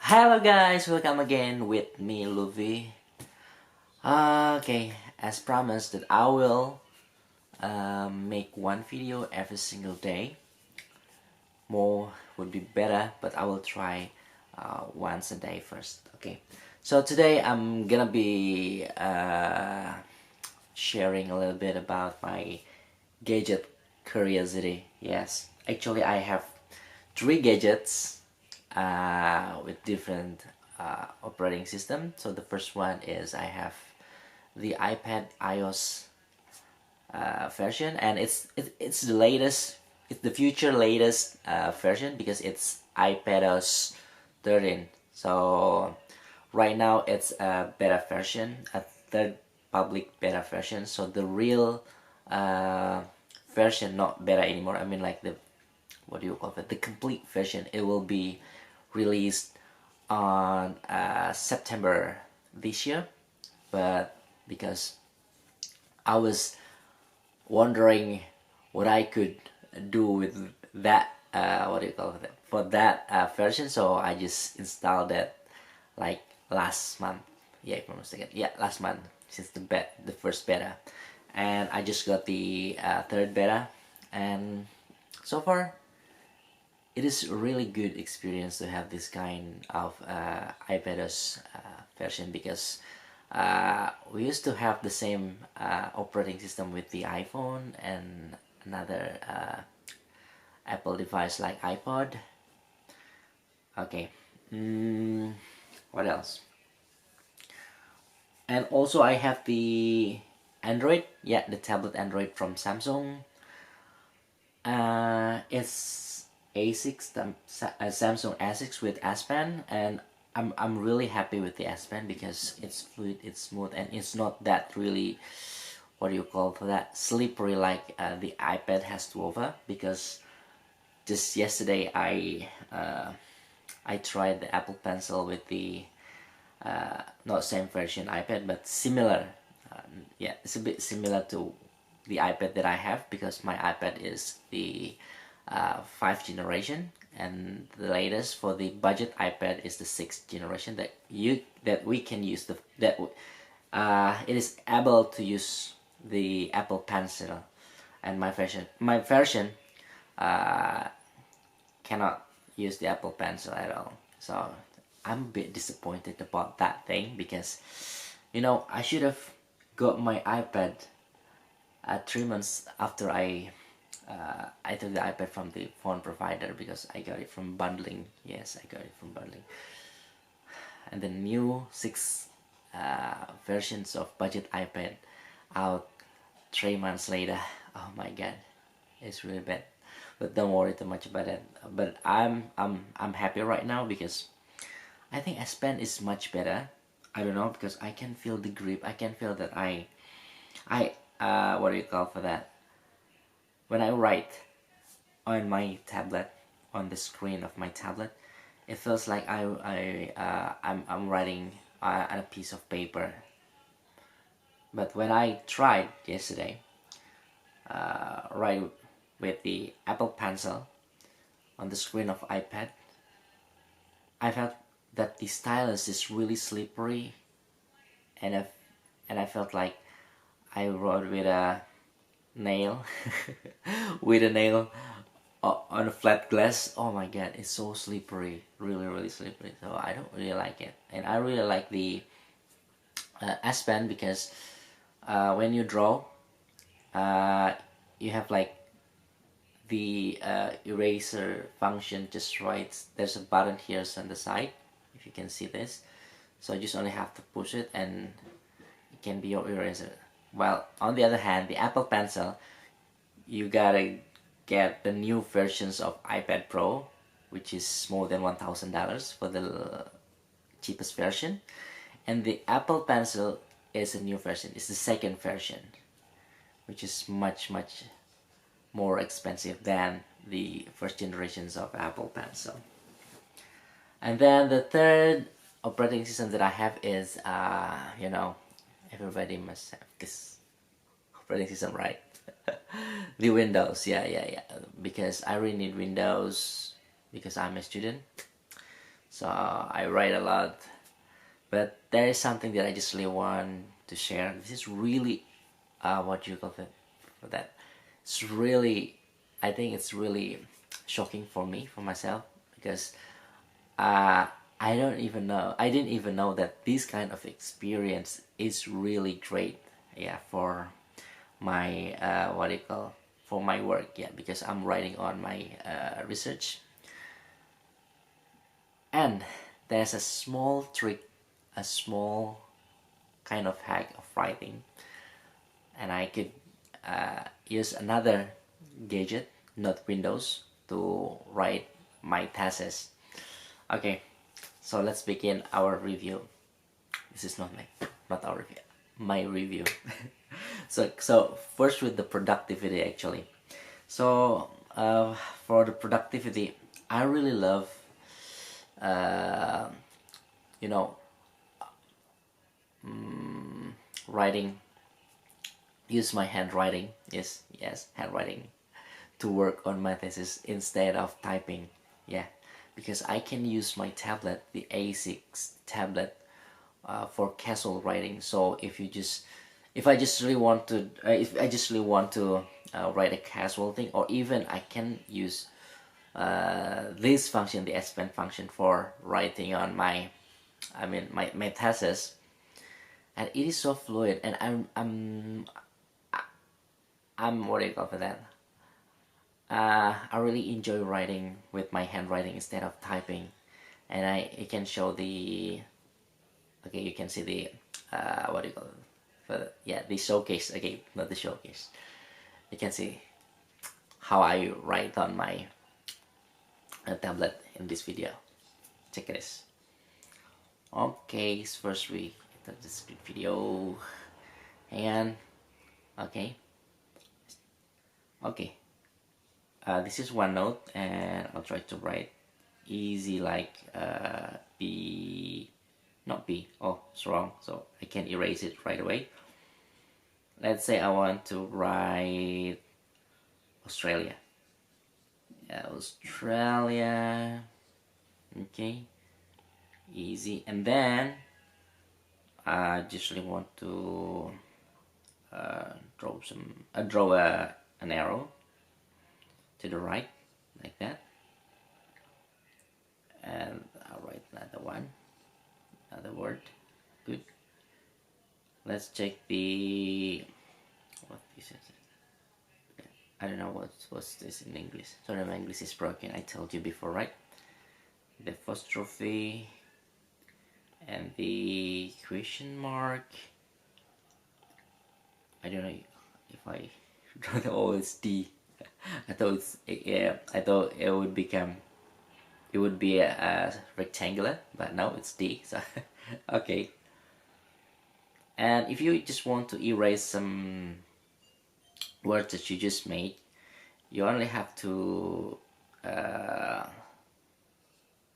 Hello guys, welcome again with me Luffy. Okay, as promised that I will make one video every single day. More would be better, but I will try once a day first. Okay, so today I'm gonna be sharing a little bit about my gadget curiosity. Yes, actually I have three gadgets with different operating system. So the first one is I have the iPad iOS version, and it's the latest, it's the future latest version because it's iPadOS 13. So right now it's a beta version, a third public beta version. So the real version, not beta anymore. I mean like the, what do you call it? The complete version. It will be released on September this year, but because I was wondering what I could do with that, what do you call it, for that version, so I just installed it like last month. Yeah, if I'm not mistaken. Yeah, last month, since the first beta, and I just got the third beta, and so far it is a really good experience to have this kind of iPadOS version, because we used to have the same operating system with the iPhone and another Apple device like iPod. Okay, what else? And also I have the Android, yeah, the tablet Android from Samsung. It's A6, Samsung A6 with S Pen, and I'm really happy with the S Pen because it's fluid, it's smooth, and it's not that really, what do you call for that, slippery like the iPad has to offer. Because just yesterday I tried the Apple Pencil with the not same version iPad but similar. Yeah, it's a bit similar to the iPad that I have, because my iPad is the 5th generation, and the latest for the budget iPad is the 6th generation, that we can use that it is able to use the Apple Pencil, and my version uh, cannot use the Apple Pencil at all. So I'm a bit disappointed about that thing, because I should have got my iPad 3 months after I took the iPad from the phone provider, because I got it from bundling. Yes, I got it from bundling. And the new 6 versions of budget iPad out 3 months later. Oh my god, it's really bad. But don't worry too much about it. But I'm happy right now, because I think S Pen is much better. I don't know, because I can feel the grip. I can feel that I what do you call for that? When I write on my tablet, on the screen of my tablet, it feels like I'm writing on a piece of paper. But when I tried yesterday, write with the Apple Pencil on the screen of iPad, I felt that the stylus is really slippery, and I felt like I wrote with a nail, with a nail on a flat glass. Oh my god, it's so slippery, really slippery. So I don't really like it, and I really like the S Pen, because when you draw, you have like the eraser function just right. There's a button here on the side, if you can see this. So you just only have to push it and it can be your eraser. Well, on the other hand, the Apple Pencil, you gotta get the new versions of iPad Pro, which is more than $1,000 for the cheapest version. And the Apple Pencil is a new version. It's the second version, which is much more expensive than the first generations of Apple Pencil. And then the third operating system that I have is, everybody must have this operating system, right? The Windows, yeah. Because I really need Windows, because I'm a student. So I write a lot, but there is something that I just really want to share. This is really what you call it for that. It's really, I think it's really shocking for me, for myself, because uh, I didn't even know that this kind of experience is really great. Yeah, for my what do you call, for my work. Yeah, because I'm writing on my research, and there's a small trick, a small kind of hack of writing, and I could use another gadget, not Windows, to write my thesis. Okay, so let's begin our review. This is not our review, my review. So first with the productivity actually. So for the productivity, I really love uh, you know writing, use my handwriting, yes, handwriting, to work on my thesis instead of typing. Yeah, because I can use my tablet, the A6 tablet, for casual writing. So if I just really want to write a casual thing, or even I can use this function, the SPEN function, for writing on my, my thesis, and it is so fluid, and I'm what do you call for that? I really enjoy writing with my handwriting instead of typing, and it can show the, okay, you can see the what do you call it? Yeah, the showcase. Okay, not the showcase. You can see how I write on my tablet in this video. Check this. Okay, first we start this video, and okay, okay. This is OneNote, and I'll try to write easy, like B, not B. Oh, it's wrong. So I can erase it right away. Let's say I want to write Australia. Australia. Okay, easy. And then I just really want to draw an arrow to the right, like that, and I'll write another one, another word. Good. Let's check the, what this is. I don't know what's this in English. Sorry, my English is broken. I told you before, right? The apostrophe and the question mark. I don't know if I draw the O, it's D. I thought it's, yeah, I thought it would be a rectangular, but no, it's D. So okay. And if you just want to erase some words that you just made, you only have to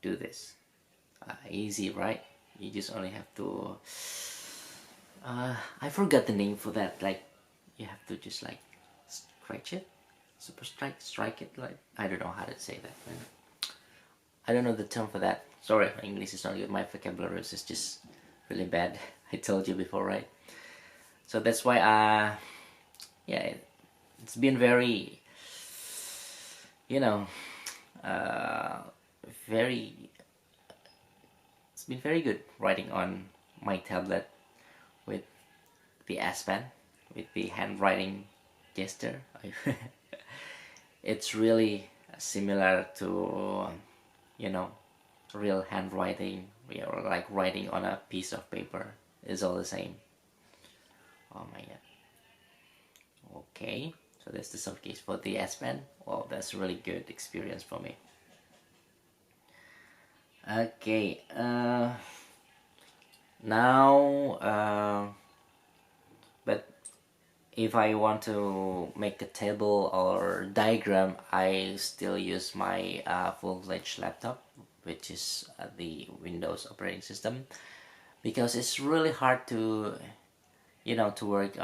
do this. Easy, right? You just only have to I forgot the name for that, like you have to just like stretch it, super strike it, like I don't know how to say that, man. I don't know the term for that. Sorry, my English is not good, my vocabulary is just really bad. I told you before, right? So that's why yeah, it's been very, you know, very, it's been very good writing on my tablet with the S Pen, with the handwriting gesture. It's really similar to, you know, real handwriting, or like writing on a piece of paper. It's all the same. Oh my god. Okay, so that's the showcase for the S Pen. Well, that's a really good experience for me. Okay, now, but if I want to make a table or diagram, I still use my full-fledged laptop, which is the Windows operating system, because it's really hard to, to work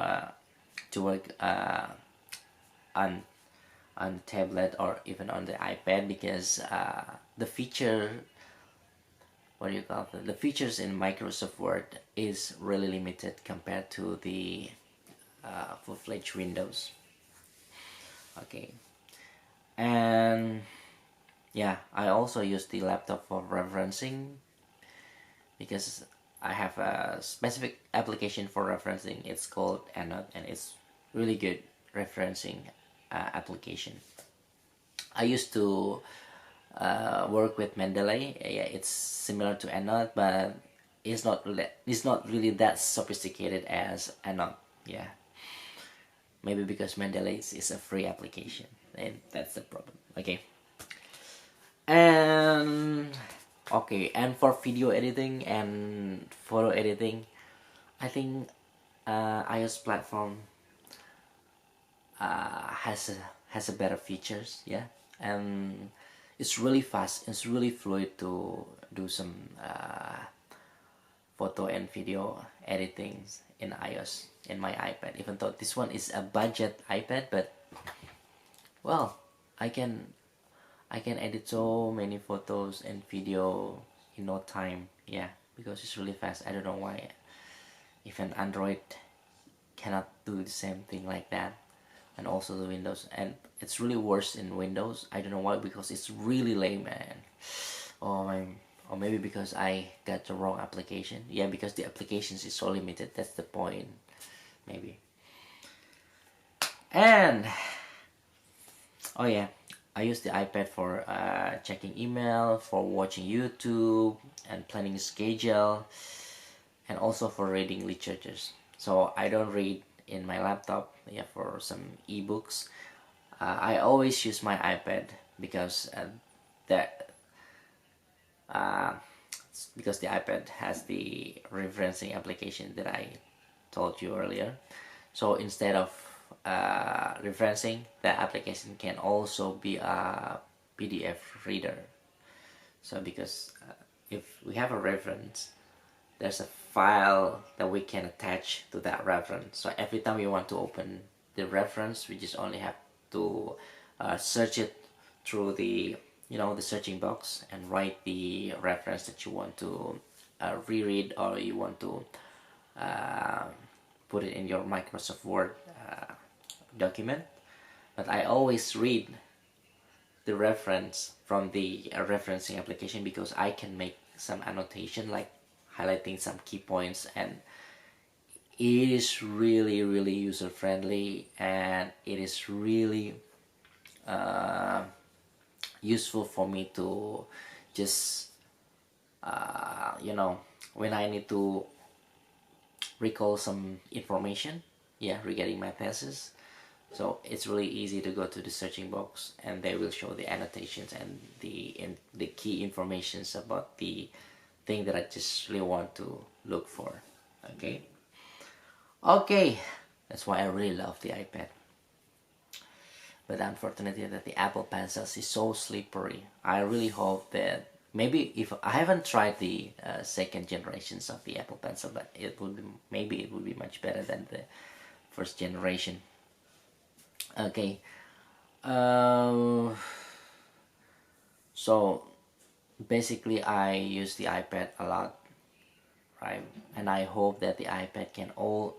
on tablet or even on the iPad, because the feature what do you call it, the features in Microsoft Word is really limited compared to the full-fledged Windows. Okay, and yeah, I also use the laptop for referencing because I have a specific application for referencing. It's called EndNote, and it's really good referencing application. I used to work with Mendeley. Yeah, it's similar to EndNote, but it's not really that sophisticated as EndNote. Yeah, maybe because Mendeley is a free application, and that's the problem. Okay, and okay, and for video editing and photo editing, I think iOS platform has a better features. Yeah, and it's really fast. It's really fluid to do some photo and video editing in iOS in my iPad. Even though this one is a budget iPad, but well, I can edit so many photos and video in no time. Yeah, because it's really fast. I don't know why even Android cannot do the same thing like that, and also the Windows, and it's really worse in Windows. I don't know why, because it's really lame, man. Oh my, or maybe because I got the wrong application. Yeah, because the applications is so limited. That's the point, maybe. And oh yeah, I use the iPad for checking email, for watching YouTube, and planning schedule, and also for reading literatures. So I don't read in my laptop. Yeah, for some ebooks. I always use my iPad because that uh, because the iPad has the referencing application that I told you earlier. So instead of referencing, the application can also be a PDF reader. So because if we have a reference, there's a file that we can attach to that reference. So every time we want to open the reference, we just only have to search it through the the searching box and write the reference that you want to reread, or you want to uh, put it in your Microsoft Word document. But I always read the reference from the referencing application because I can make some annotation, like highlighting some key points, and it is really really user friendly, and it is really useful for me to just when I need to recall some information, yeah, regarding my thesis. So it's really easy to go to the searching box, and they will show the annotations and the key informations about the thing that I just really want to look for. Okay, okay, that's why I really love the iPad. But unfortunately, that the Apple Pencils is so slippery. I really hope that maybe, if I haven't tried the second generations of the Apple Pencil, but maybe it would be much better than the first generation. Okay, uh, so basically I use the iPad a lot, right? And I hope that the iPad can also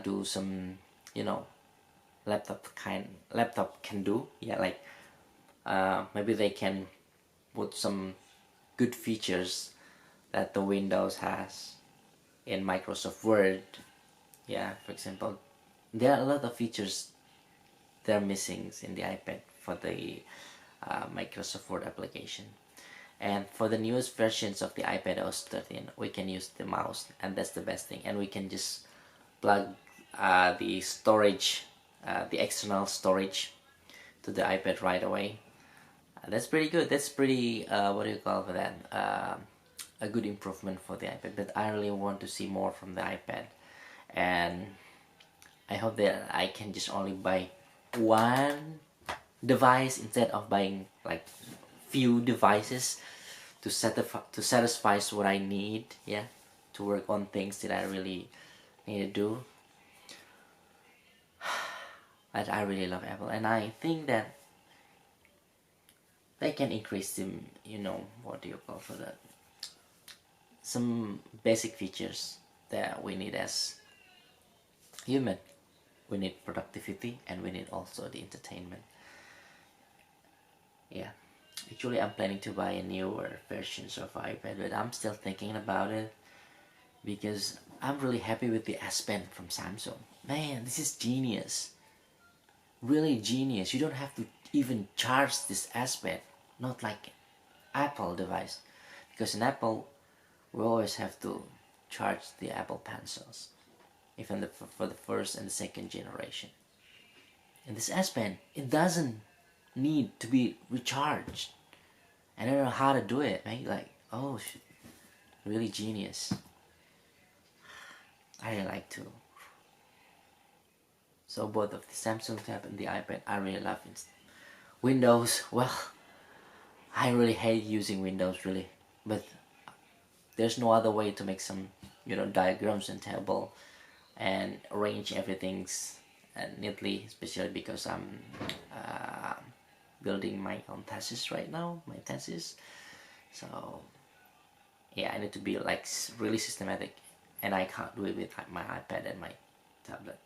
do some, you know, laptop can do. Yeah, like maybe they can put some good features that the Windows has in Microsoft Word. Yeah, for example, there are a lot of features they're missing in the iPad for the Microsoft Word application. And for the newest versions of the iPad OS 13, we can use the mouse, and that's the best thing. And we can just plug the storage, the external storage, to the iPad right away. That's pretty good. That's pretty, what do you call that? A good improvement for the iPad. But I really want to see more from the iPad. And I hope that I can just only buy one device instead of buying like few devices to satisfy what I need, yeah, to work on things that I really need to do. But I really love Apple, and I think that they can increase some, you know, what do you call for that, some basic features that we need as human. We need productivity and we need also the entertainment. Yeah, actually I'm planning to buy a newer versions of iPad, but I'm still thinking about it because I'm really happy with the S Pen from Samsung. Man, this is genius. Really genius. You don't have to even charge this S Pen, not like Apple device, because in Apple we always have to charge the Apple pencils, even for the first and the second generation. In this S Pen, it doesn't need to be recharged. I don't know how to do it, man. Like, oh, shit. Really genius. I really like to. So both of the Samsung tab and the iPad, I really love it. Windows, well, I really hate using Windows, really. But there's no other way to make some, you know, diagrams and table and arrange everything's neatly, especially because I'm uh, building my own thesis right now, my thesis. So yeah, I need to be like really systematic, and I can't do it with my iPad and my tablet.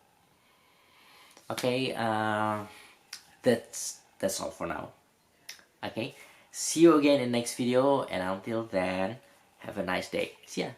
Okay, that's all for now. Okay, see you again in next video, and until then, have a nice day. See ya.